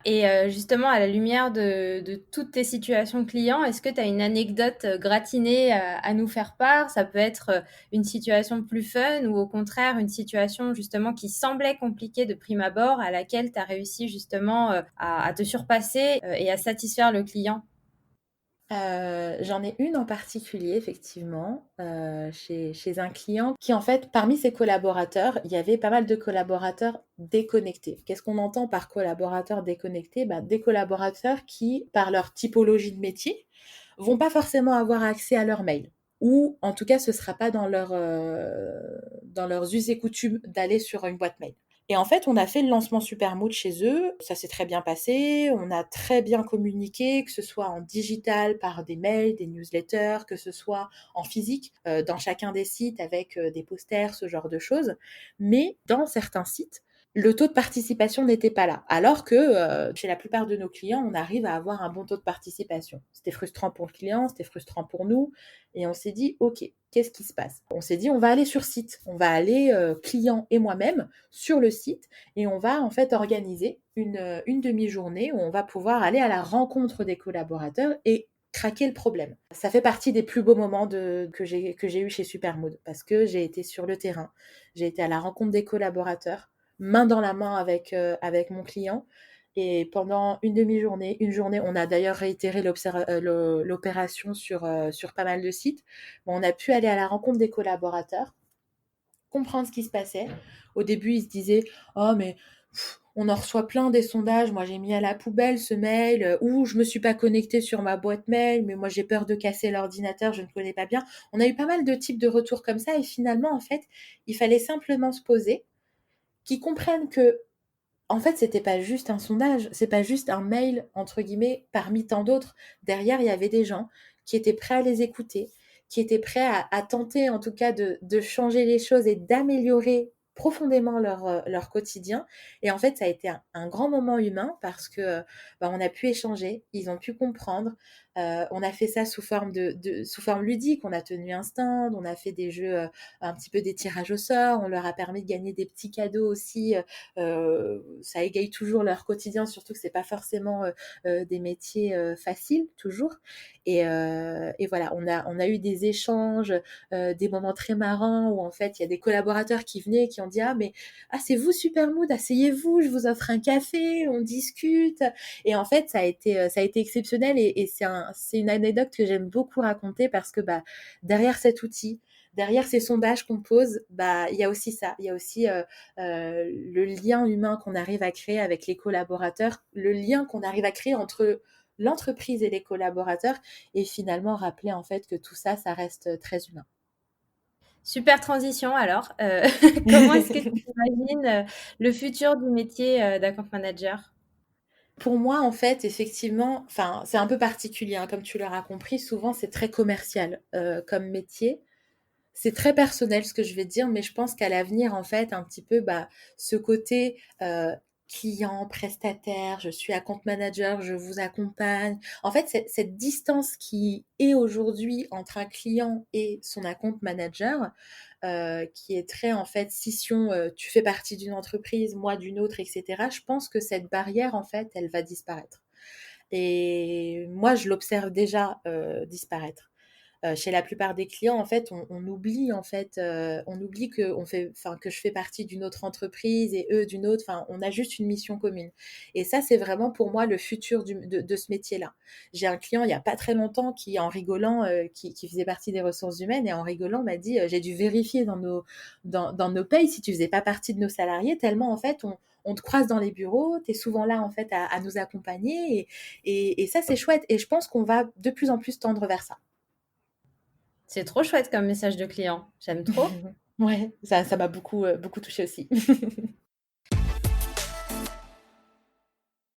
Et justement, à la lumière de toutes tes situations clients, est-ce que tu as une anecdote gratinée à nous faire part? Ça peut être une situation plus fun ou au contraire une situation justement qui semblait compliquée de prime abord, à laquelle tu as réussi justement à te surpasser et à satisfaire le client. J'en ai une en particulier effectivement, chez un client qui en fait, parmi ses collaborateurs, il y avait pas mal de collaborateurs déconnectés. Qu'est-ce qu'on entend par collaborateurs déconnectés? Bah, des collaborateurs qui, par leur typologie de métier, vont pas forcément avoir accès à leur mail. Ou en tout cas, ce sera pas dans leurs us et coutumes d'aller sur une boîte mail. Et en fait, on a fait le lancement Supermood chez eux. Ça s'est très bien passé. On a très bien communiqué, que ce soit en digital, par des mails, des newsletters, que ce soit en physique, dans chacun des sites avec des posters, ce genre de choses. Mais dans certains sites, le taux de participation n'était pas là. Alors que chez la plupart de nos clients, on arrive à avoir un bon taux de participation. C'était frustrant pour le client, c'était frustrant pour nous. Et on s'est dit, OK, qu'est-ce qui se passe? On s'est dit, on va aller sur site. On va aller, client et moi-même, sur le site et on va en fait organiser une demi-journée où on va pouvoir aller à la rencontre des collaborateurs et craquer le problème. Ça fait partie des plus beaux moments que j'ai eu chez Supermood parce que j'ai été sur le terrain, j'ai été à la rencontre des collaborateurs, main dans la main avec mon client. Et pendant une demi-journée, une journée, on a d'ailleurs réitéré l'opération sur pas mal de sites. Bon, on a pu aller à la rencontre des collaborateurs, comprendre ce qui se passait. Au début, ils se disaient: «Oh mais on en reçoit plein des sondages, moi j'ai mis à la poubelle ce mail, ou je me suis pas connectée sur ma boîte mail, mais moi j'ai peur de casser l'ordinateur, je ne connais pas bien». On a eu pas mal de types de retours comme ça et finalement, en fait, il fallait simplement se poser, qu'ils comprennent que en fait, c'était pas juste un sondage, c'est pas juste un mail entre guillemets parmi tant d'autres. Derrière, il y avait des gens qui étaient prêts à les écouter, qui étaient prêts à tenter en tout cas de changer les choses et d'améliorer profondément leur quotidien. Et en fait, ça a été un grand moment humain parce que bah, on a pu échanger, ils ont pu comprendre. On a fait ça sous forme sous forme ludique. On a tenu un stand, on a fait des jeux, un petit peu des tirages au sort. On leur a permis de gagner des petits cadeaux aussi. Ça égaye toujours leur quotidien, surtout que c'est pas forcément des métiers faciles toujours. Et voilà, on a eu des échanges, des moments très marrants où en fait il y a des collaborateurs qui venaient, qui ont dit ah mais ah c'est vous Supermood, asseyez-vous, je vous offre un café, on discute. Et en fait ça a été exceptionnel et c'est une anecdote que j'aime beaucoup raconter parce que bah derrière cet outil, derrière ces sondages qu'on pose, bah il y a aussi ça, il y a aussi le lien humain qu'on arrive à créer avec les collaborateurs, le lien qu'on arrive à créer entre l'entreprise et les collaborateurs, et finalement rappeler en fait que tout ça, ça reste très humain. Super transition alors. Comment est-ce que tu imagines le futur du métier d'account manager? Pour moi, en fait, effectivement, enfin, c'est un peu particulier, hein, comme tu l'auras compris, souvent c'est très commercial comme métier. C'est très personnel ce que je vais te dire, mais je pense qu'à l'avenir, en fait, un petit peu, bah, ce côté client, prestataire, je suis account manager, je vous accompagne. En fait, cette distance qui est aujourd'hui entre un client et son account manager, qui est très, en fait, scission, tu fais partie d'une entreprise, moi d'une autre, etc. Je pense que cette barrière, en fait, elle va disparaître. Et moi, je l'observe déjà disparaître. Chez la plupart des clients, en fait, on oublie en fait, on oublie que je fais partie d'une autre entreprise et eux d'une autre. Enfin, on a juste une mission commune. Et ça, c'est vraiment pour moi le futur de ce métier-là. J'ai un client il y a pas très longtemps qui, en rigolant, qui faisait partie des ressources humaines et en rigolant m'a dit, j'ai dû vérifier dans nos payes si tu faisais pas partie de nos salariés tellement en fait on te croise dans les bureaux, tu es souvent là en fait à nous accompagner et ça c'est chouette et je pense qu'on va de plus en plus tendre vers ça. C'est trop chouette comme message de client. J'aime trop. Ouais, ça m'a beaucoup, beaucoup touchée aussi.